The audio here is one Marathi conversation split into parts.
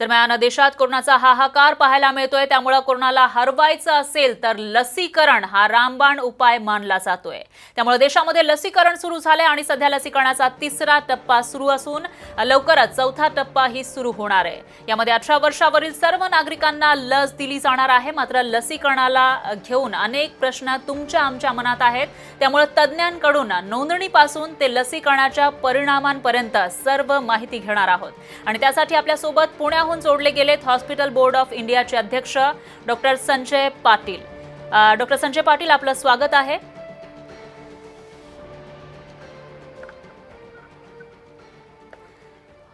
दरम्यान देशात कोरोनाचा हाहाकार पाहायला मिळतोय, त्यामुळे कोरोनाला हरवायचं असेल तर लसीकरण हा रामबाण उपाय मानला जातोय। त्यामुळे देशामध्ये लसीकरण सुरू झाले आणि सध्या लसीकरणाचा तिसरा टप्पा सुरू असून लवकरच चौथा टप्पाही सुरू होणार आहे। यामध्ये 18 वर्षावरील सर्व नागरिकांना लस दिली जाणार आहे। मात्र लसीकरणाला घेऊन अनेक प्रश्न तुमच्या आमच्या मनात आहेत, त्यामुळे तज्ञांकडून नोंदणीपासून ते लसीकरणाच्या परिणामांपर्यंत सर्व माहिती घेणार आहोत। आणि त्यासाठी आपल्या सोबत पुण्याहून जोडले गेलेत हॉस्पिटल बोर्ड ऑफ इंडियाचे अध्यक्ष डॉक्टर संजय पाटील। डॉक्टर संजय पाटील, आपलं स्वागत आहे।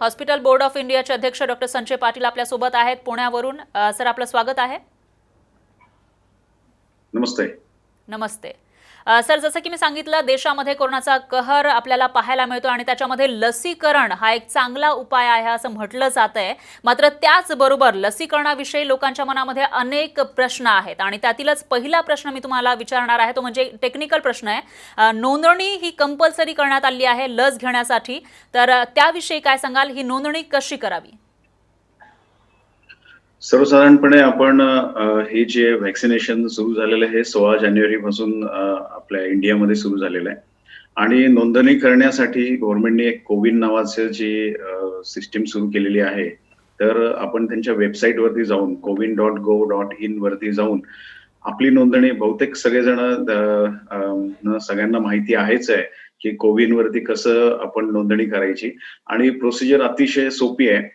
हॉस्पिटल बोर्ड ऑफ इंडियाचे अध्यक्ष डॉक्टर संजय पाटील आपल्या सोबत आहेत पुण्यावरून। सर, आपलं स्वागत आहे। नमस्ते। नमस्ते सर, जसं की मी सांगितलं, देशामध्ये कोरोनाचा कहर आपल्याला पाहायला मिळतो आणि त्याच्यामध्ये लसीकरण हा एक चांगला उपाय आहे असं म्हटलं जातंय। मात्र त्याचबरोबर लसीकरणाविषयी लोकांच्या मनामध्ये अनेक प्रश्न आहेत आणि त्यातीलच पहिला प्रश्न मी तुम्हाला विचारणार आहे, तो म्हणजे टेक्निकल प्रश्न आहे। नोंदणी ही कंपल्सरी करण्यात आली आहे लस घेण्यासाठी, तर त्याविषयी काय सांगाल? ही नोंदणी कशी करावी? सर्वसाधारणपणे आपण हे जे व्हॅक्सिनेशन सुरू झालेलं आहे 16 जानेवारी पासून आपल्या इंडियामध्ये सुरू झालेलं आहे आणि नोंदणी करण्यासाठी गव्हर्नमेंटने एक कोविन नावाचं जी सिस्टीम सुरू केलेली आहे। तर आपण त्यांच्या वेबसाईटवरती जाऊन cowin.gov.in वरती जाऊन आपली नोंदणी बहुतेक सगळेजण सगळ्यांना माहिती आहेच आहे की कोविन वरती कसं आपण नोंदणी करायची आणि प्रोसिजर अतिशय सोपी आहे।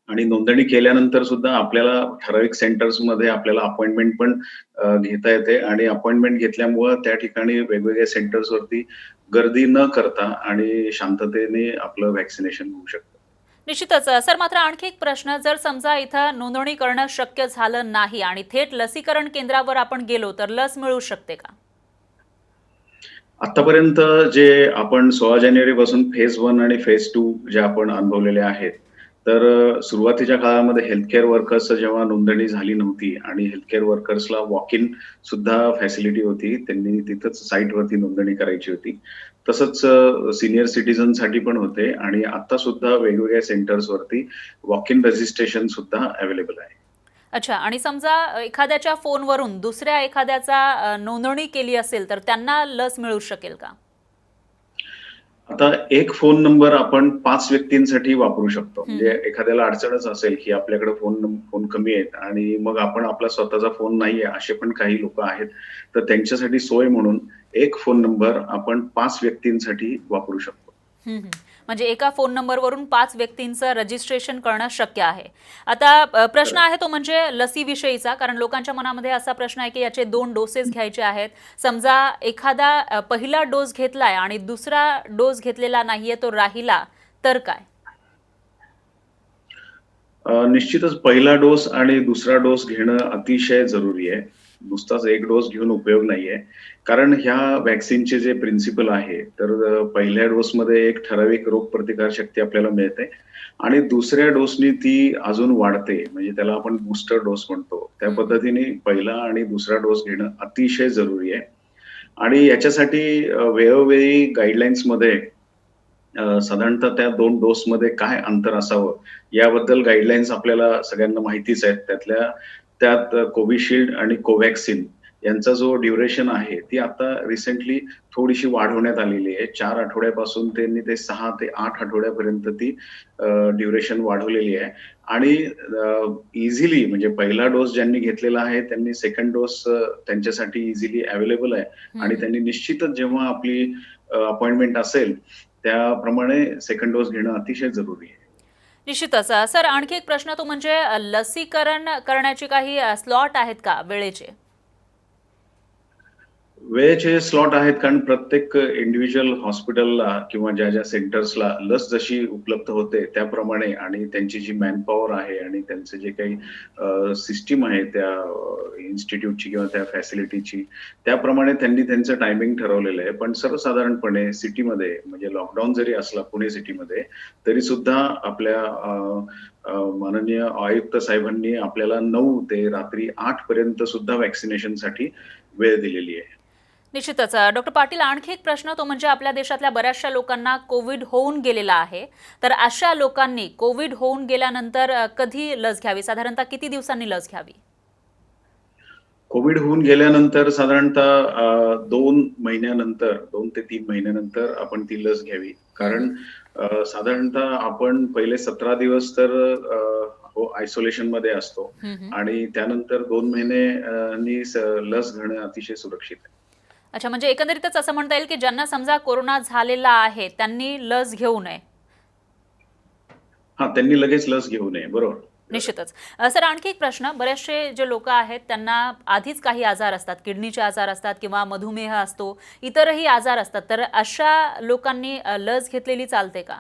आणि नोंदणी केल्यानंतर सुद्धा आपल्याला ठराविक सेंटर्समध्ये आपल्याला अपॉइंटमेंट पण घेता येते आणि अपॉइंटमेंट घेतल्यामुळे त्या ठिकाणी वेगवेगळ्या सेंटर्सवरती गर्दी न करता आणि शांततेने आपलं व्हॅक्सिनेशन होऊ शकतं। निश्चितच सर, मात्र आणखी एक प्रश्न, जर समजा इथं नोंदणी करणं शक्य झालं नाही आणि थेट लसीकरण केंद्रावर आपण गेलो तर लस मिळू शकते का? आतापर्यंत जे आपण 16 जानेवारी पासून फेज 1 आणि फेज 2 जे आपण अनुभवलेले आहेत, तर सुरुवातीच्या काळामध्ये हेल्थ केअर वर्कर्सचं जेव्हा नोंदणी झाली नव्हती आणि हेल्थ केअर वर्कर्सला वॉक इन सुद्धा फॅसिलिटी होती, त्यांनी तिथंच साईटवरती नोंदणी करायची होती। तसंच सीनियर सिटीझनसाठी पण होते आणि आता सुद्धा वेगवेगळ्या सेंटर्सवरती वॉक इन रजिस्ट्रेशन सुद्धा अवेलेबल आहे। अच्छा, आणि समजा एखाद्याच्या फोनवरून दुसऱ्या एखाद्याचा नोंदणी केली असेल तर त्यांना लस मिळू शकेल का? आता एक फोन नंबर आपण 5 व्यक्तींसाठी वापरू शकतो। म्हणजे हम्म. एखाद्याला अडचणच असेल, की आपल्याकडे फोन कमी आहेत आणि मग आपण आपला स्वतःचा फोन नाहीये, असे पण काही लोकं आहेत। तर त्यांच्यासाठी सोय म्हणून एक फोन नंबर आपण 5 व्यक्तींसाठी वापरू शकतो। हम्म. म्हणजे एका फोन नंबरवरून 5 व्यक्तींचं रजिस्ट्रेशन करणं शक्य आहे। आता प्रश्न आहे तो म्हणजे लसीविषयीचा, कारण लोकांच्या मनामध्ये असा प्रश्न आहे की याचे 2 डोसेस घ्यायचे आहेत। समजा एखादा पहिला डोस घेतलाय आणि दुसरा डोस घेतलेला नाहीये, तो राहिला तर काय? निश्चितच पहिला डोस आणि दुसरा डोस घेणं अतिशय जरुरी आहे। नुसताच एक डोस घेऊन उपयोग नाहीये. कारण ह्या व्हॅक्सिनचे जे प्रिन्सिपल आहे, तर पहिल्या डोसमध्ये एक ठराविक रोगप्रतिकार शक्ती आपल्याला मिळते आणि दुसऱ्या डोसनी ती अजून वाढते. म्हणजे त्याला आपण बूस्टर डोस म्हणतो। त्या पद्धतीने पहिला आणि दुसरा डोस घेणं अतिशय जरुरी आहे आणि याच्यासाठी वेळोवेळी गाईडलाईन्समध्ये साधारणतः त्या 2 डोसमध्ये काय अंतर असावं, याबद्दल गाईडलाईन्स आपल्याला सगळ्यांना माहितीच आहेत। त्यात कोविशिल्ड आणि कोव्हॅक्सिन यांचा जो ड्युरेशन आहे, ती आता रिसेंटली थोडीशी वाढवण्यात आलेली आहे। 4 आठवड्यापासून त्यांनी ते 6 ते 8 आठवड्यापर्यंत ती ड्युरेशन वाढवलेली आहे आणि इझिली म्हणजे पहिला डोस ज्यांनी घेतलेला आहे, त्यांनी सेकंड डोस त्यांच्यासाठी इझिली अवेलेबल आहे आणि हम्म. त्यांनी निश्चितच जेव्हा आपली अपॉइंटमेंट असेल, त्याप्रमाणे सेकंड डोस घेणं अतिशय जरुरी आहे। निश्चितच सर, आणखी एक प्रश्न तो म्हणजे लसीकरण करण्याचे काही स्लॉट आहेत का वेळेचे? वेळेचे स्लॉट आहेत कारण प्रत्येक इंडिव्हिज्युअल हॉस्पिटलला किंवा ज्या सेंटर्सला लस जशी उपलब्ध होते त्याप्रमाणे आणि त्यांची जी मॅनपॉवर आहे आणि त्यांचं जे काही सिस्टीम आहे त्या इन्स्टिट्यूटची किंवा त्या फॅसिलिटीची, त्याप्रमाणे त्यांनी त्यांचं टायमिंग ठरवलेलं आहे। पण सर्वसाधारणपणे सिटीमध्ये म्हणजे लॉकडाऊन जरी असला पुणे सिटीमध्ये, तरी सुद्धा आपल्या माननीय आयुक्त साहेबांनी आपल्याला 9 ते रात्री 8 पर्यंत सुद्धा व्हॅक्सिनेशनसाठी वेळ दिलेली आहे। निश्चितच. डॉक्टर पाटील, आणखी एक प्रश्न तो म्हणजे आपल्या देशातल्या बऱ्याचशा लोकांना कोविड होऊन गेलेला आहे. तर अशा लोकांनी कोविड होऊन गेल्यानंतर कधी लस घ्यावी? साधारणतः किती दिवसांनी लस घ्यावी? कोविड होऊन गेल्यानंतर साधारणतः 2 महिन्यानंतर 2 ते 3 महिन्यानंतर आपण ती लस घ्यावी. कारण साधारणतः आपण पहिले 17 दिवस तर आयसोलेशनमध्ये असतो हम्म. आणि त्यानंतर 2 महिने नी लस घेणं अतिशय सुरक्षित आहे. अच्छा, म्हणजे एकंदरीतच असं म्हणता येईल की ज्यांना समजा कोरोना झालेला आहे त्यांनी लस घेऊ नये. हां, त्यांनी लगेच लस घेऊ नये. बरोबर. निश्चितच. सर, आणखी एक प्रश्न, बरेचसे जे लोक आहेत त्यांना आधीच काही आजार असतात, किडनीचे आजार असतात किंवा मधुमेह असतो, इतरही आजार असतात, तर अशा लोकांनी लस घेतलेली चालते का?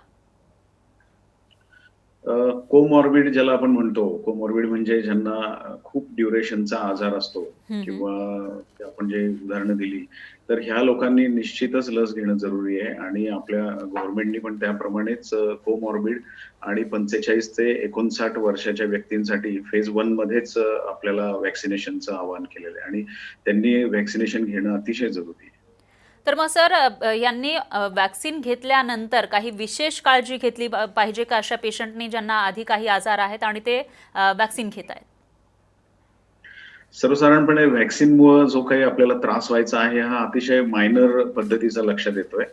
कोमॉर्बिड ज्याला आपण म्हणतो, कोमॉर्बिड म्हणजे ज्यांना खूप ड्युरेशनचा आजार असतो हम्म. किंवा ते आपण जे उदाहरणं दिली, तर ह्या लोकांनी निश्चितच लस घेणं जरुरी आहे आणि आपल्या गव्हर्नमेंटनी पण त्याप्रमाणेच कोमॉर्बिड आणि 45 ते 59 वर्षाच्या व्यक्तींसाठी फेज 1 मध्येच आपल्याला व्हॅक्सिनेशनचं आवाहन केलेलं आहे आणि त्यांनी व्हॅक्सिनेशन घेणं अतिशय जरुरी आहे. तर मग सर, यांनी वॅक्सिन घेतल्यानंतर काही विशेष काळजी घेतली पाहिजे का अशा पेशंटनी ज्यांना आधी काही आजार आहेत आणि ते वॅक्सिन घेत आहेत? सर्वसाधारणपणे व्हॅक्सिनमुळं जो काही आपल्याला त्रास व्हायचा आहे, हा अतिशय मायनर पद्धतीचा लक्षात येतोय,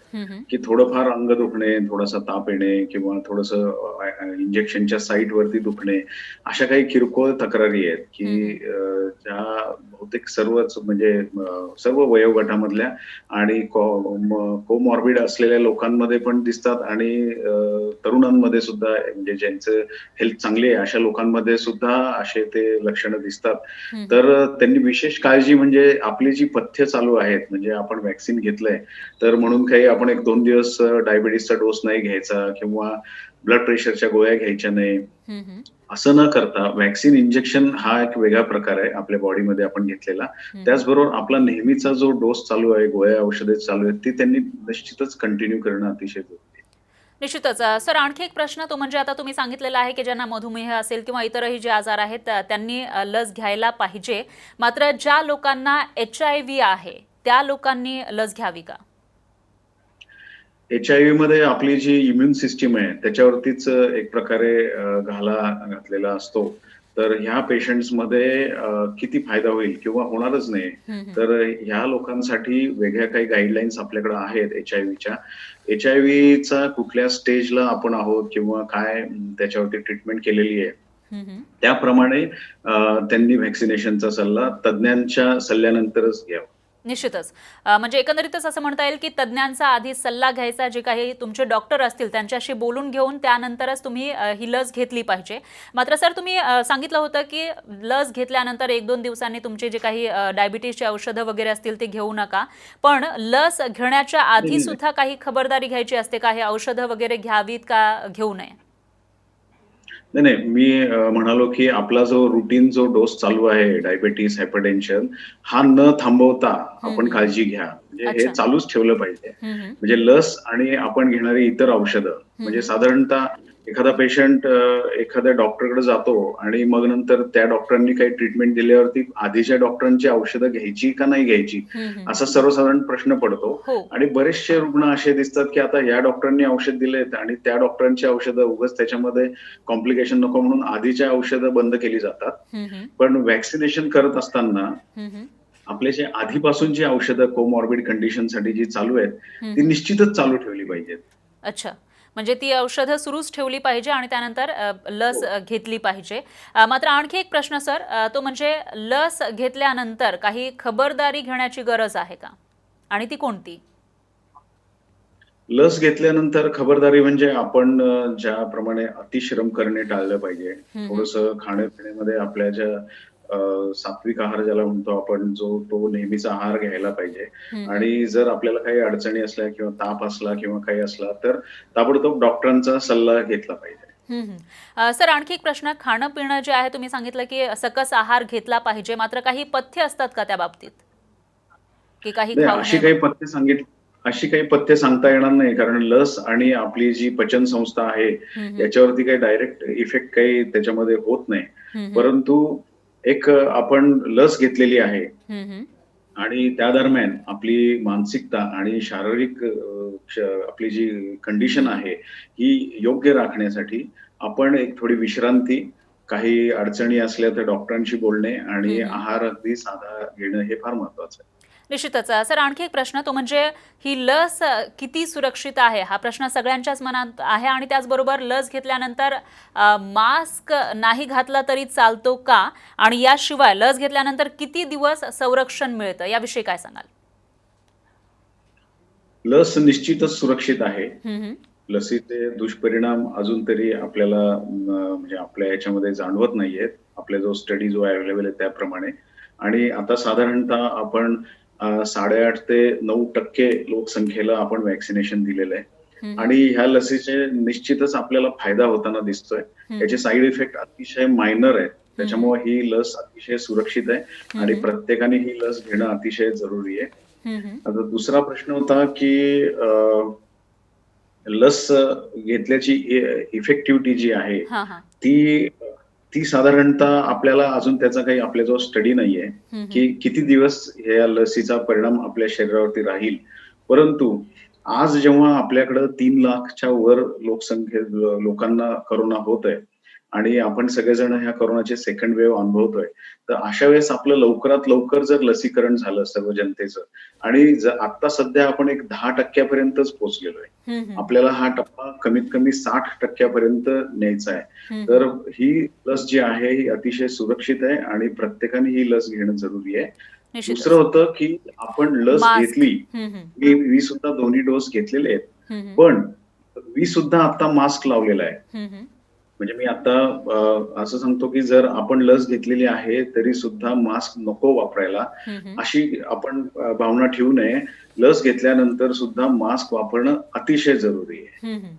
की थोडंफार अंग दुखणे, थोडासा ताप येणे किंवा थोडंसं इंजेक्शनच्या साइटवरती दुखणे, अशा काही किरकोळ तक्रारी आहेत, की ज्या बहुतेक सर्वच म्हणजे सर्व वयोगटामधल्या आणि कोमॉर्बिड असलेल्या लोकांमध्ये पण दिसतात आणि तरुणांमध्ये सुद्धा म्हणजे ज्यांचं हेल्थ चांगली आहे, अशा लोकांमध्ये सुद्धा असे ते लक्षणं दिसतात. तर त्यांनी विशेष काळजी म्हणजे आपली जी पथ्य चालू आहेत, म्हणजे आपण व्हॅक्सिन घेतलंय, तर म्हणून काही आपण 1-2 दिवस डायबिटीसचा डोस नाही घ्यायचा किंवा ब्लड प्रेशरच्या गोळ्या घ्यायच्या नाही. असं न करता व्हॅक्सिन इंजेक्शन हा एक वेगळा प्रकार आहे आपल्या बॉडीमध्ये आपण घेतलेला. त्याचबरोबर आपला नेहमीचा जो डोस चालू आहे, गोळ्या औषधे चालू आहेत, ती त्यांनी निश्चितच कंटिन्यू करणं अतिशय जरुरी आहे. निश्चितच. सर, आणखी एक प्रश्न तो म्हणजे आता तुम्ही सांगितलेलं आहे की ज्यांना मधुमेह असेल किंवा इतरही जे आजार आहेत त्यांनी लस घ्यायला पाहिजे. मात्र ज्या लोकांना HIV आहे त्या लोकांनी लस घ्यावी का? HIV मध्ये आपली जी इम्युन सिस्टम आहे त्याच्यावरतीच एक प्रकारे घाला घातलेला असतो. तर ह्या पेशंट्समध्ये किती फायदा होईल किंवा होणारच नाही. तर ह्या लोकांसाठी वेगळ्या काही गाईडलाईन्स आपल्याकडे आहेत HIVच्या. HIVचा कुठल्या स्टेजला आपण आहोत किंवा काय त्याच्यावरती ट्रीटमेंट केलेली आहे. त्याप्रमाणे त्यांनी व्हॅक्सिनेशनचा सल्ला तज्ञांच्या सल्ल्यानंतरच घ्यावा. निश्चितच. म्हणजे एकंदरीतच असं म्हणता येईल की तज्ज्ञांचा आधी सल्ला घ्यायचा, जे काही तुमचे डॉक्टर असतील त्यांच्याशी बोलून घेऊन त्यानंतरच तुम्ही ही लस घेतली पाहिजे. मात्र सर, तुम्ही सांगितलं होतं की लस घेतल्यानंतर 1-2 दिवसांनी तुमचे जे काही डायबिटीसची औषधं वगैरे असतील ते घेऊ नका. पण लस घेण्याच्या नाही, आधी नाही. सुद्धा काही खबरदारी घ्यायची असते का? हे औषधं वगैरे घ्यावीत का घेऊ नये? नाही, नाही. मी म्हणालो, की आपला जो रुटीन जो डोस चालू आहे डायबिटीज, हायपरटेन्शन हा न थांबवता आपण काळजी घ्या. म्हणजे हे अच्छा. चालूच ठेवलं पाहिजे. हम्म. म्हणजे लस आणि आपण घेणारी इतर औषधं म्हणजे साधारणतः एखादा पेशंट एखाद्या डॉक्टरकडे जातो आणि मग नंतर त्या डॉक्टरांनी काही ट्रीटमेंट दिल्यावरती आधीच्या डॉक्टरांची औषधं घ्यायची का नाही घ्यायची असा सर्वसाधारण प्रश्न पडतो. हो. आणि बरेचसे रुग्ण असे दिसतात, की आता या डॉक्टरांनी औषध दिलेत आणि त्या डॉक्टरांची औषधं उगाच त्याच्यामध्ये कॉम्प्लिकेशन नको म्हणून आधीच्या औषधं बंद केली जातात. पण व्हॅक्सिनेशन करत असताना आपले जे आधीपासून जी औषधं कोमॉर्बिड कंडिशनसाठी जी चालू आहेत, ती निश्चितच चालू ठेवली पाहिजेत. अच्छा. म्हणजे ती औषधं सुरूच ठेवली पाहिजे आणि त्यानंतर लस हो. घेतली पाहिजे. मात्र आणखी एक प्रश्न सर, तो म्हणजे लस घेतल्यानंतर काही खबरदारी घेण्याची गरज आहे का? आणि ती कोणती? लस घेतल्यानंतर खबरदारी म्हणजे आपण ज्याप्रमाणे अतिश्रम करणे टाळलं पाहिजे. थोडंसं खाण्यापिण्यामध्ये आपल्या ज्या सात्विक आहार ज्याला म्हणतो आपण, जो तो नेहमीचा आहार घ्यायला पाहिजे. आणि जर आपल्याला काही अडचणी असल्या किंवा ताप असला किंवा काही असला, तर ताबडतोब डॉक्टरांचा सल्ला घेतला पाहिजे. सर, आणखी एक प्रश्न, खाणं पिणं जे आहे तुम्ही सांगितलं की सकस आहार घेतला पाहिजे, मात्र काही पथ्य असतात का त्या बाबतीत? की काही नाही, खाऊ अशी नये काही वगैरे? अशी काही पथ्य सांगता येणार नाही. कारण लस आणि आपली जी पचन संस्था आहे, याच्यावरती काही डायरेक्ट इफेक्ट काही त्याच्यामध्ये होत नाही. परंतु एक आपण लस घेतलेली आहे. आणि त्या दरम्यान आपली मानसिकता आणि शारीरिक आपली जी कंडिशन आहे, ही योग्य राखण्यासाठी आपण एक थोडी विश्रांती, काही अडचणी असल्या तर डॉक्टरांशी बोलणे आणि हं, हं. आहार अगदी साधा घेणं हे फार महत्वाचं आहे. निश्चितच. सर आणखी एक प्रश्न तो म्हणजे ही लस किती सुरक्षित आहे? हा प्रश्न सगळ्यांच्याच मनात आहे आणि त्याचबरोबर लस घेतल्यानंतर मास्क नाही घातला तरी चालतो का? आणि याशिवाय लस घेतल्यानंतर किती दिवस संरक्षण मिळतं याविषयी काय सांगाल? लस निश्चितच सुरक्षित आहे. हं, हं. लसीचे दुष्परिणाम अजून तरी आपल्याला म्हणजे आपल्या ह्याच्यामध्ये जाणवत नाहीयेत. आपला जो स्टडी जो अवेलेबल आहे त्याप्रमाणे. आणि आता साधारणतः आपण 8.5% ते 9% लोकसंख्येला आपण व्हॅक्सिनेशन दिलेलं आहे. हं, हं. आणि ह्या लसीचे निश्चितच आपल्याला फायदा होताना दिसतोय. हं, याचे हं. साइड इफेक्ट अतिशय मायनर आहेत. हं, हं. त्याच्यामुळे ही लस अतिशय सुरक्षित आहे हं, आणि हं. प्रत्येकाने ही लस घेणं अतिशय जरुरी आहे. हं, हं. आता दुसरा प्रश्न होता की लस घेतल्याची इफेक्टिव्हिटी जी आहे, हां, हां. ती ती साधारणतः आपल्याला अजून त्याचा काही आपल्याजवळ स्टडी नाहीये, हं, हं. की किती दिवस या लसीचा परिणाम आपल्या शरीरावरती राहील. परंतु आज जेव्हा आपल्याकडं 3 लाखच्या वर लोकांना कोरोना होतोय आणि आपण सगळेजण ह्या कोरोनाचे सेकंड वेव्ह अनुभवतोय. तर अशा वेळेस आपलं लवकरात लवकर जर लसीकरण झालं सर्व जनतेचं आणि आता सध्या आपण एक 10% पर्यंतच पोहोचलेलो आहे. हं, हं. आपल्याला हा टप्पा कमीत कमी 60% पर्यंत न्यायचा आहे. हं, हं. तर ही लस जी आहे ही अतिशय सुरक्षित आहे आणि प्रत्येकाने ही लस घेणं जरुरी आहे. दुसरं निश्चितच. होतं, की आपण लस मास्क. घेतली. हं, हं. मी सुद्धा दोन्ही डोस घेतलेले आहेत. हं, हं. पण मी सुद्धा आता मास्क लावलेला आहे. हं, हं. म्हणजे मी आता असं सांगतो, की जर आपण लस घेतलेली आहे, तरी सुद्धा मास्क नको वापरायला. हं, हं. अशी आपण भावना ठेवू नये. लस घेतल्यानंतर सुद्धा मास्क वापरणं अतिशय जरुरी आहे. हं, हं.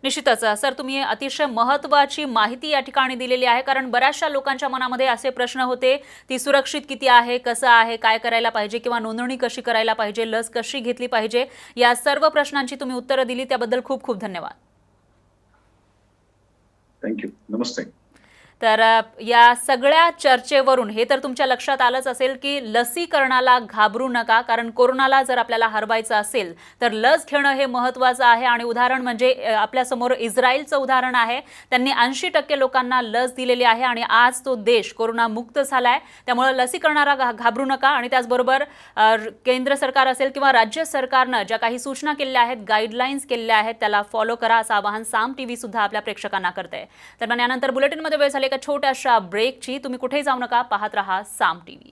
निश्चितच. सर तुम्ही अतिशय महत्त्वाची माहिती या ठिकाणी दिलेली आहे कारण बऱ्याचशा लोकांच्या मनामध्ये असे प्रश्न होते, ती सुरक्षित किती आहे, कसं आहे, काय करायला पाहिजे किंवा नोंदणी कशी करायला पाहिजे, लस कशी घेतली पाहिजे, या सर्व प्रश्नांची तुम्ही उत्तरं दिली त्याबद्दल खूप खूप धन्यवाद. Thank you. नमस्ते. तर या सगळ्या चर्चेवरून हे तर तुमच्या लक्षात आलंच असेल की लसीकरणाला घाबरू नका कारण कोरोनाला जर आपल्याला हरवायचं असेल तर लस घेणं हे महत्त्वाचं आहे आणि उदाहरण म्हणजे आपल्यासमोर इस्रायलचं उदाहरण आहे. त्यांनी 80% लोकांना लस दिलेली आहे आणि आज तो देश कोरोनामुक्त झाला आहे. त्यामुळे लसीकरणाला घाबरू नका आणि त्याचबरोबर केंद्र सरकार असेल किंवा राज्य सरकारनं ज्या काही सूचना केलेल्या आहेत, गाईडलाईन्स केलेल्या आहेत त्याला फॉलो करा असं आवाहन साम टीव्ही सुद्धा आपल्या प्रेक्षकांना करते. तर यानंतर बुलेटिनमध्ये वेळ झाली एका छोट्याशा ब्रेकची. तुम्ही कुठेही जाऊ नका, पाहत रहा साम टीव्ही.